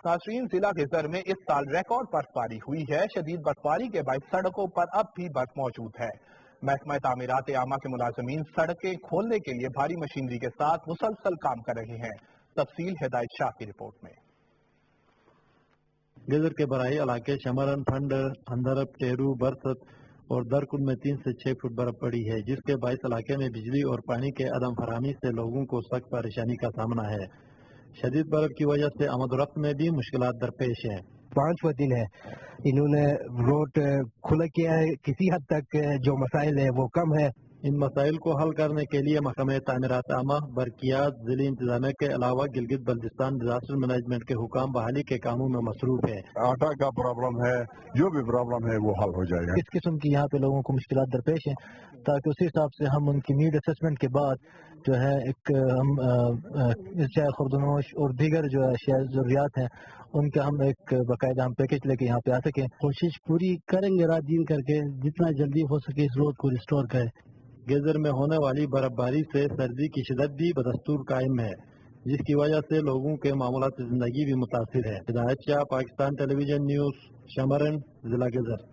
नाज़रीन, जिला गेज़र में इस साल रिकॉर्ड बर्फबारी हुई है। शदीद बर्फबारी के बाद सड़कों पर अब भी बर्फ मौजूद है। महकमा तामीरात आमा के मुलाजमीन सड़कें खोलने के लिए भारी मशीनरी के साथ मुसलसल काम कर रहे हैं। तफसील हिदायत शाह की रिपोर्ट में। गेज़र के बराई इलाके शमरन, फंड, अंदरब, टेरू, बरसत और दरकुल में 3 से 6 फुट बर्फ पड़ी है, जिसके बायस इलाके में बिजली और पानी के अदम फराहमी से लोगों को सख्त परेशानी का सामना है। शदीद बर्फ की वजह से आमद रफ्त में भी मुश्किलात दरपेश है। 5वां दिन है, इन्होंने रोड खुला किया है, किसी हद तक जो मसाइल है वो कम है। इन मसाइल को हल करने के लिए महकमे तामीरात आमा, बरकियात, जिली इंतजामिया के अलावा गिलगित बल्तिस्तान डिजास्टर मैनेजमेंट के हुकाम बहाली के कामों में मसरूफ है। आटा का प्रॉब्लम है, जो भी प्रॉब्लम है वो हल हो जाएगा। किस किस्म की यहाँ पे लोगों को मुश्किलात दरपेश हैं, ताकि उसी हिसाब से हम उनकी नीड असेसमेंट के बाद जो है एक हम चाहे खुर्दनोश और दीगर जो है जरूरियात हैं उनका हम एक बाकायदा हम पैकेज लेके यहाँ पे आ सकें। कोशिश पूरी करेंगे रात दिन करके, जितना जल्दी हो सके इस रोड को रिस्टोर करें। गेज़र में होने वाली बर्फबारी से सर्दी की शिद्दत भी बदस्तूर कायम है, जिसकी वजह से लोगों के मामूलात जिंदगी भी मुतासिर है। हिदायत शाह, पाकिस्तान टेलीविजन न्यूज़, शमरन, जिला गेज़र।